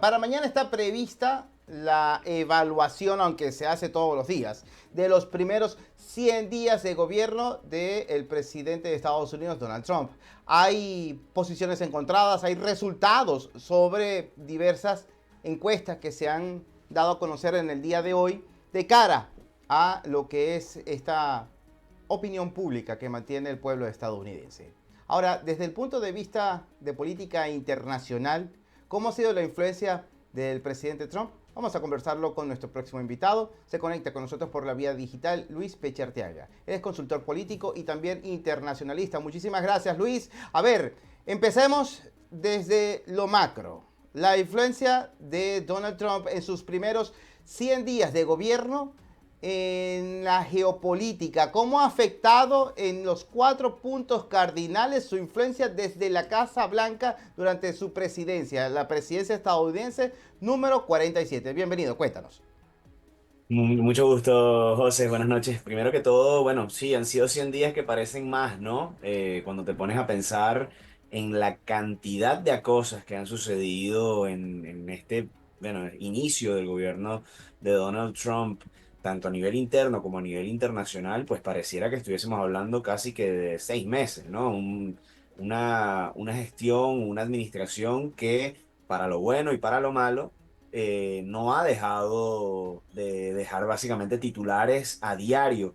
Para mañana está prevista la evaluación, aunque se hace todos los días, de los primeros 100 días de gobierno del presidente de Estados Unidos, Donald Trump. Hay posiciones encontradas, hay resultados sobre diversas encuestas que se han dado a conocer en el día de hoy de cara a lo que es esta opinión pública que mantiene el pueblo estadounidense. Ahora, desde el punto de vista de política internacional, ¿cómo ha sido la influencia del presidente Trump? Vamos a conversarlo con nuestro próximo invitado. Se conecta con nosotros por la vía digital Luis Peche Arteaga. Él es consultor político y también internacionalista. Muchísimas gracias, Luis. A ver, empecemos desde lo macro. La influencia de Donald Trump en sus primeros 100 días de gobierno en la geopolítica. ¿Cómo ha afectado en los 4 puntos cardinales su influencia desde la Casa Blanca durante su presidencia, la presidencia estadounidense número 47? Bienvenido, cuéntanos. Mucho gusto, José. Buenas noches. Primero que todo, bueno, sí, han sido 100 días que parecen más, ¿no? Cuando te pones a pensar en la cantidad de cosas que han sucedido en este, bueno, inicio del gobierno de Donald Trump, tanto a nivel interno como a nivel internacional, pues pareciera que estuviésemos hablando casi que de 6 meses, ¿no? Una gestión, una administración que, para lo bueno y para lo malo, no ha dejado de dejar básicamente titulares a diario.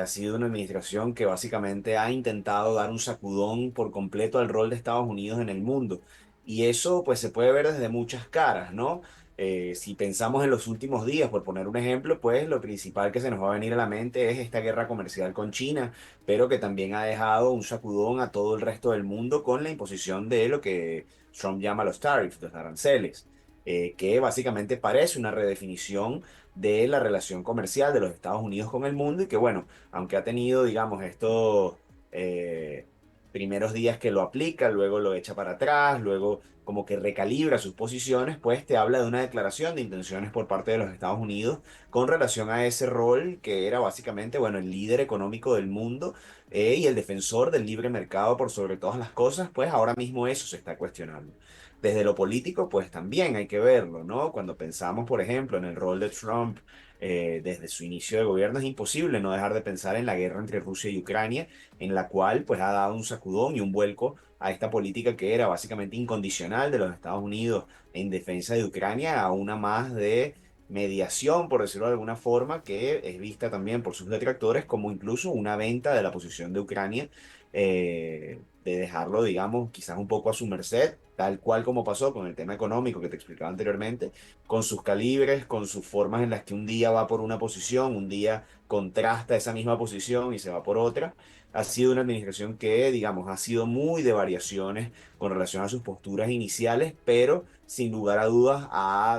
Ha sido una administración que básicamente ha intentado dar un sacudón por completo al rol de Estados Unidos en el mundo. Y eso pues se puede ver desde muchas caras, ¿no? Si pensamos en los últimos días, por poner un ejemplo, pues lo principal que se nos va a venir a la mente es esta guerra comercial con China, pero que también ha dejado un sacudón a todo el resto del mundo con la imposición de lo que Trump llama los tariffs, los aranceles, que básicamente parece una redefinición de la relación comercial de los Estados Unidos con el mundo y que, bueno, aunque ha tenido, digamos, estos eh, primeros días que lo aplica, luego lo echa para atrás, luego como que recalibra sus posiciones, pues te habla de una declaración de intenciones por parte de los Estados Unidos con relación a ese rol que era básicamente, bueno, el líder económico del mundo, y el defensor del libre mercado por sobre todas las cosas, pues ahora mismo eso se está cuestionando. Desde lo político, pues también hay que verlo, ¿no? Cuando pensamos, por ejemplo, en el rol de Trump desde su inicio de gobierno, es imposible no dejar de pensar en la guerra entre Rusia y Ucrania, en la cual pues ha dado un sacudón y un vuelco a esta política que era básicamente incondicional de los Estados Unidos en defensa de Ucrania a una más de mediación, por decirlo de alguna forma, que es vista también por sus detractores como incluso una venta de la posición de Ucrania, de dejarlo, digamos, quizás un poco a su merced, tal cual como pasó con el tema económico que te explicaba anteriormente, con sus calibres, con sus formas en las que un día va por una posición, un día contrasta esa misma posición y se va por otra. Ha sido una administración que, digamos, ha sido muy de variaciones con relación a sus posturas iniciales, pero sin lugar a dudas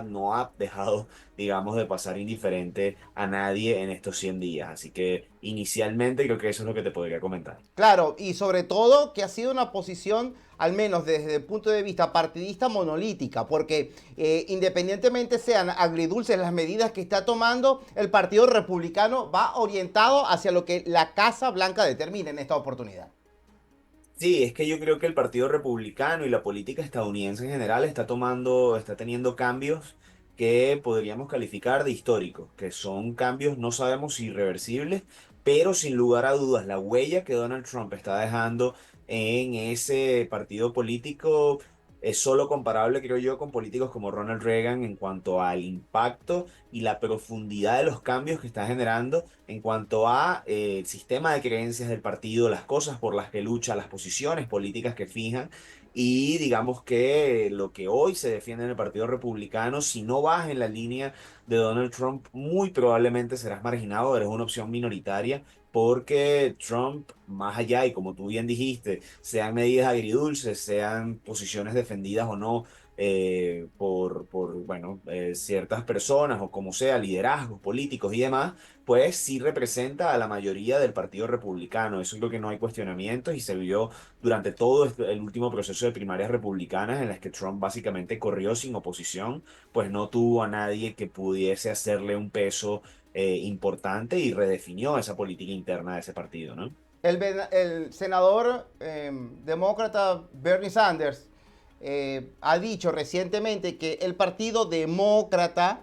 no ha dejado, digamos, de pasar indiferente a nadie en estos 100 días. Así que inicialmente creo que eso es lo que te podría comentar. Claro, y sobre todo que ha sido una posición, al menos desde el punto de vista partidista, monolítica, porque independientemente sean agridulces las medidas que está tomando, el Partido Republicano va orientado hacia lo que la Casa Blanca determine en esta oportunidad. Sí, es que yo creo que el Partido Republicano y la política estadounidense en general está teniendo cambios que podríamos calificar de históricos, que son cambios, no sabemos si irreversibles, pero sin lugar a dudas, la huella que Donald Trump está dejando en ese partido político es solo comparable, creo yo, con políticos como Ronald Reagan en cuanto al impacto y la profundidad de los cambios que está generando en cuanto a el sistema de creencias del partido, las cosas por las que lucha, las posiciones políticas que fijan y digamos que lo que hoy se defiende en el Partido Republicano, si no vas en la línea de Donald Trump, muy probablemente serás marginado, eres una opción minoritaria. Porque Trump, más allá, y como tú bien dijiste, sean medidas agridulces, sean posiciones defendidas o no bueno, ciertas personas o como sea, liderazgos políticos y demás, pues sí representa a la mayoría del Partido Republicano. Eso es lo que no hay cuestionamientos y se vio durante todo el último proceso de primarias republicanas en las que Trump básicamente corrió sin oposición, pues no tuvo a nadie que pudiese hacerle un peso importante y redefinió esa política interna de ese partido, ¿no? El senador demócrata Bernie Sanders ha dicho recientemente que el Partido Demócrata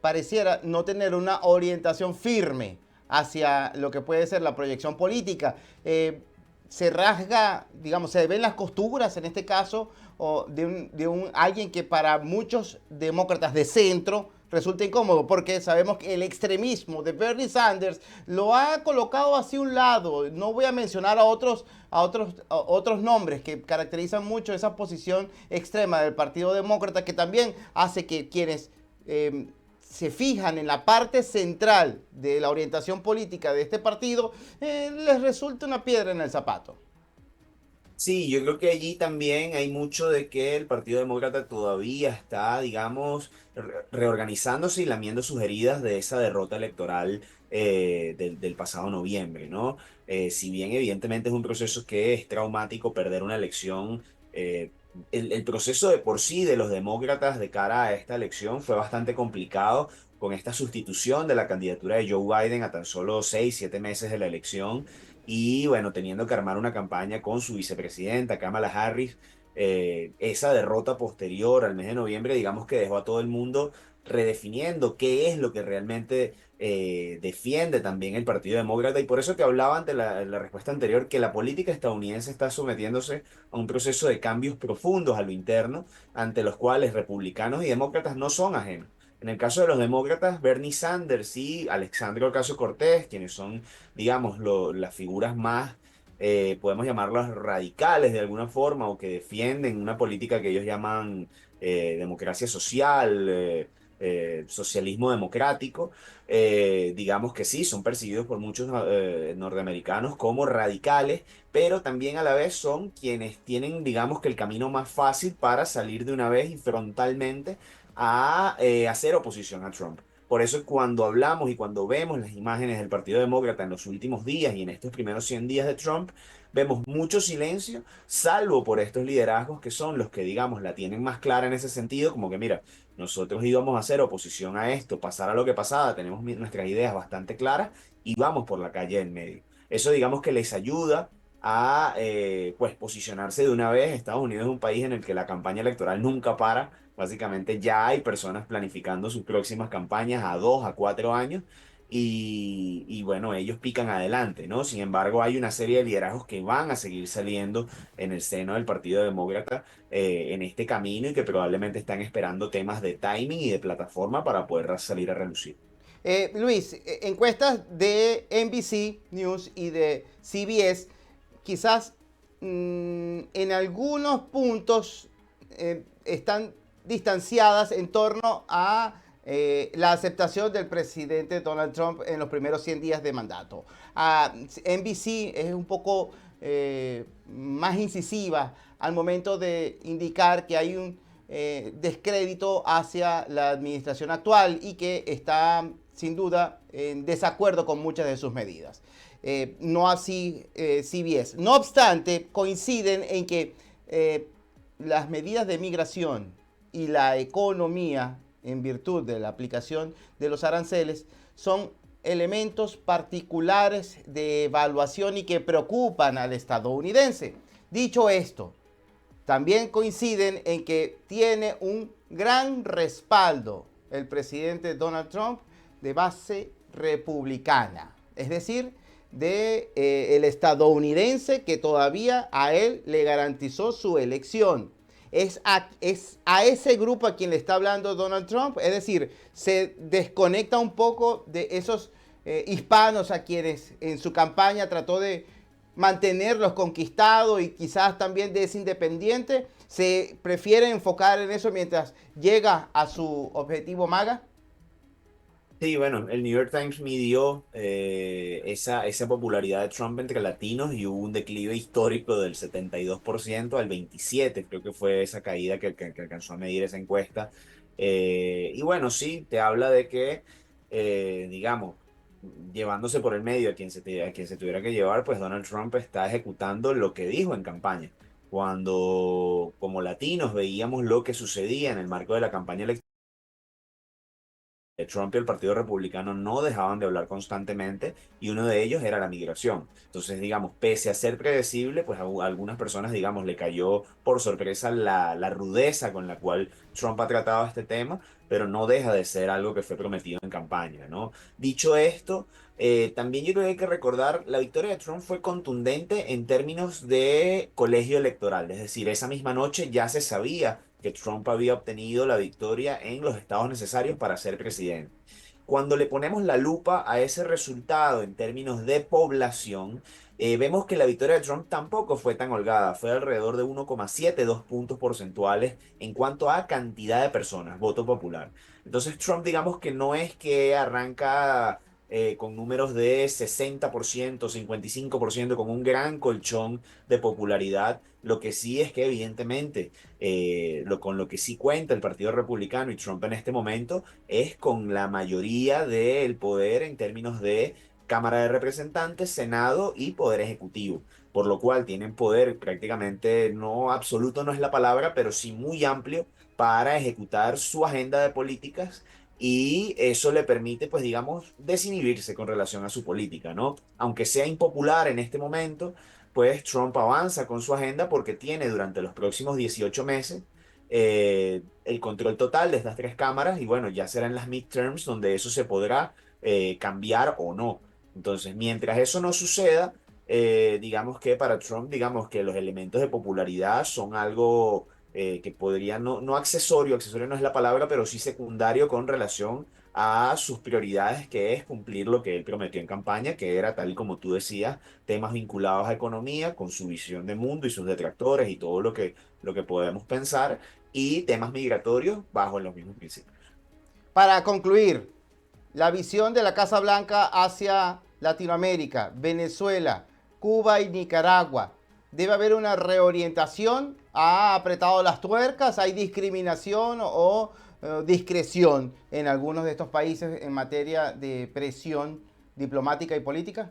pareciera no tener una orientación firme hacia lo que puede ser la proyección política. Se rasga, digamos, se ven las costuras en este caso o de alguien que para muchos demócratas de centro resulta incómodo, porque sabemos que el extremismo de Bernie Sanders lo ha colocado hacia un lado. No voy a mencionar a otros nombres que caracterizan mucho esa posición extrema del Partido Demócrata, que también hace que quienes se fijan en la parte central de la orientación política de este partido, les resulta una piedra en el zapato. Sí, yo creo que allí también hay mucho de que el Partido Demócrata todavía está, digamos, reorganizándose y lamiendo sus heridas de esa derrota electoral del pasado noviembre, ¿no? Si bien evidentemente es un proceso que es traumático perder una elección, el proceso de por sí de los demócratas de cara a esta elección fue bastante complicado con esta sustitución de la candidatura de Joe Biden a tan solo 6, 7 meses de la elección y bueno, teniendo que armar una campaña con su vicepresidenta, Kamala Harris, esa derrota posterior al mes de noviembre, digamos que dejó a todo el mundo redefiniendo qué es lo que realmente defiende también el Partido Demócrata. Y por eso que hablaba ante la respuesta anterior, que la política estadounidense está sometiéndose a un proceso de cambios profundos a lo interno, ante los cuales republicanos y demócratas no son ajenos. En el caso de los demócratas, Bernie Sanders y Alexandria Ocasio-Cortez, quienes son digamos, las figuras más, podemos llamarlas radicales de alguna forma, o que defienden una política que ellos llaman democracia social, socialismo democrático, digamos que sí, son percibidos por muchos norteamericanos como radicales, pero también a la vez son quienes tienen, digamos que el camino más fácil para salir de una vez y frontalmente a hacer oposición a Trump. Por eso cuando hablamos y cuando vemos las imágenes del Partido Demócrata en los últimos días y en estos primeros 100 días de Trump, vemos mucho silencio, salvo por estos liderazgos que son los que, digamos, la tienen más clara en ese sentido, como que mira, nosotros íbamos a hacer oposición a esto, pasara lo que pasara, tenemos nuestras ideas bastante claras y vamos por la calle en medio. Eso, digamos, que les ayuda a pues posicionarse de una vez. Estados Unidos es un país en el que la campaña electoral nunca para. Básicamente ya hay personas planificando sus próximas campañas a 2 a 4 años y bueno, ellos pican adelante, ¿no? Sin embargo, hay una serie de liderazgos que van a seguir saliendo en el seno del Partido Demócrata en este camino y que probablemente están esperando temas de timing y de plataforma para poder salir a relucir. Luis, encuestas de NBC News y de CBS quizás en algunos puntos están distanciadas en torno a la aceptación del presidente Donald Trump en los primeros 100 días de mandato. NBC es un poco más incisiva al momento de indicar que hay un descrédito hacia la administración actual y que está sin duda en desacuerdo con muchas de sus medidas. No así CBS. No obstante, coinciden en que las medidas de migración y la economía en virtud de la aplicación de los aranceles son elementos particulares de evaluación y que preocupan al estadounidense. Dicho esto, también coinciden en que tiene un gran respaldo el presidente Donald Trump de base republicana, es decir, de el estadounidense que todavía a él le garantizó su elección. Es a ese grupo a quien le está hablando Donald Trump, es decir, se desconecta un poco de esos hispanos a quienes en su campaña trató de mantenerlos conquistados y quizás también de ese independiente, se prefiere enfocar en eso mientras llega a su objetivo MAGA. Sí, bueno, el New York Times midió esa popularidad de Trump entre latinos y hubo un declive histórico del 72% al 27%, creo que fue esa caída que alcanzó a medir esa encuesta. Y bueno, sí, te habla de que, digamos, llevándose por el medio a quien se tuviera que llevar, pues Donald Trump está ejecutando lo que dijo en campaña. Cuando como latinos veíamos lo que sucedía en el marco de la campaña electoral Trump y el Partido Republicano no dejaban de hablar constantemente y uno de ellos era la migración. Entonces, digamos, pese a ser predecible, pues a algunas personas, digamos, le cayó por sorpresa la rudeza con la cual Trump ha tratado este tema, pero no deja de ser algo que fue prometido en campaña, ¿no? Dicho esto, también yo creo que hay que recordar, la victoria de Trump fue contundente en términos de colegio electoral, es decir, esa misma noche ya se sabía que Trump había obtenido la victoria en los estados necesarios para ser presidente. Cuando le ponemos la lupa a ese resultado en términos de población, vemos que la victoria de Trump tampoco fue tan holgada, fue alrededor de 1,72 puntos porcentuales en cuanto a cantidad de personas, voto popular. Entonces Trump digamos que no es que arranca con números de 60%, 55%, con un gran colchón de popularidad. Lo que sí es que evidentemente con lo que sí cuenta el Partido Republicano y Trump en este momento es con la mayoría del poder en términos de Cámara de Representantes, Senado y Poder Ejecutivo, por lo cual tienen poder prácticamente, no absoluto no es la palabra, pero sí muy amplio para ejecutar su agenda de políticas y eso le permite, pues digamos, desinhibirse con relación a su política, ¿no? Aunque sea impopular en este momento, pues Trump avanza con su agenda porque tiene durante los próximos 18 meses el control total de estas tres cámaras y bueno, ya serán las midterms donde eso se podrá cambiar o no. Entonces, mientras eso no suceda, digamos que para Trump, digamos que los elementos de popularidad son algo que podría, no accesorio, accesorio no es la palabra, pero sí secundario con relación a sus prioridades, que es cumplir lo que él prometió en campaña, que era, tal y como tú decías, temas vinculados a economía, con su visión de mundo y sus detractores y todo lo que podemos pensar, y temas migratorios bajo los mismos principios. Para concluir, la visión de la Casa Blanca hacia Latinoamérica, Venezuela, Cuba y Nicaragua. ¿Debe haber una reorientación? ¿Ha apretado las tuercas? ¿Hay discriminación o discreción en algunos de estos países en materia de presión diplomática y política?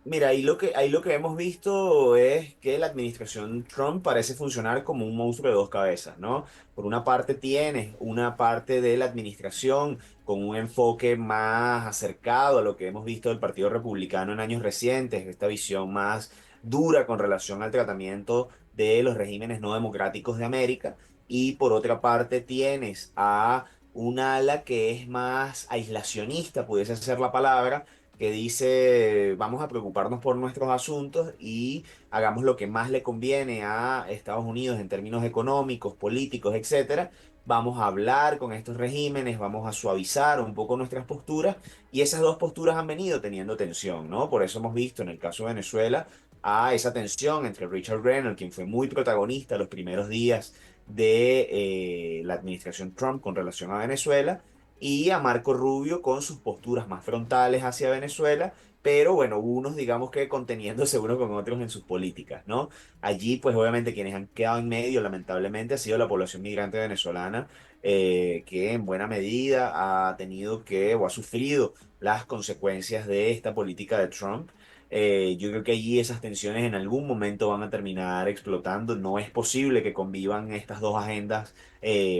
Mira, ahí lo que hemos visto es que la administración Trump parece funcionar como un monstruo de dos cabezas, ¿no? Por una parte tienes una parte de la administración con un enfoque más acercado a lo que hemos visto del Partido Republicano en años recientes, esta visión más dura con relación al tratamiento de los regímenes no democráticos de América. Y por otra parte tienes a un ala que es más aislacionista, pudiese ser la palabra, que dice vamos a preocuparnos por nuestros asuntos y hagamos lo que más le conviene a Estados Unidos en términos económicos, políticos, etcétera. Vamos a hablar con estos regímenes, vamos a suavizar un poco nuestras posturas y esas dos posturas han venido teniendo tensión, ¿no? Por eso hemos visto en el caso de Venezuela a esa tensión entre Richard Grenell, quien fue muy protagonista los primeros días de la administración Trump con relación a Venezuela, y a Marco Rubio con sus posturas más frontales hacia Venezuela, pero bueno, unos digamos que conteniéndose unos con otros en sus políticas, ¿no? Allí pues obviamente quienes han quedado en medio lamentablemente ha sido la población migrante venezolana, que en buena medida ha tenido que o ha sufrido las consecuencias de esta política de Trump. Yo creo que allí esas tensiones en algún momento van a terminar explotando. No es posible que convivan estas dos agendas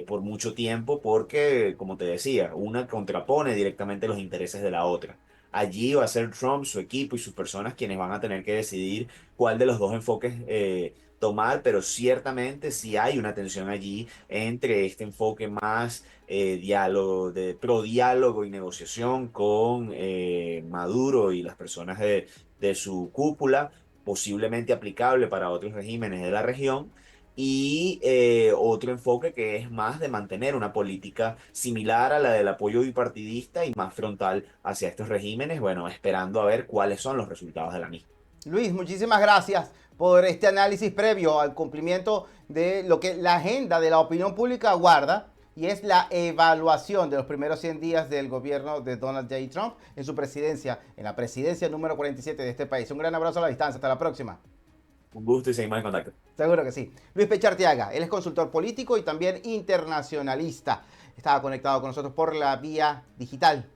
por mucho tiempo porque, como te decía, una contrapone directamente los intereses de la otra. Allí va a ser Trump, su equipo y sus personas quienes van a tener que decidir cuál de los dos enfoques tomar, pero ciertamente sí hay una tensión allí entre este enfoque más diálogo, de pro diálogo y negociación con Maduro y las personas de su cúpula, posiblemente aplicable para otros regímenes de la región, y otro enfoque que es más de mantener una política similar a la del apoyo bipartidista y más frontal hacia estos regímenes, bueno, esperando a ver cuáles son los resultados de la misma. Luis, muchísimas gracias por este análisis previo al cumplimiento de lo que la agenda de la opinión pública aguarda y es la evaluación de los primeros 100 días del gobierno de Donald J. Trump en su presidencia, en la presidencia número 47 de este país. Un gran abrazo a la distancia. Hasta la próxima. Un gusto y seguimos en contacto. Seguro que sí. Luis Pechartiaga, él es consultor político y también internacionalista. Estaba conectado con nosotros por la vía digital.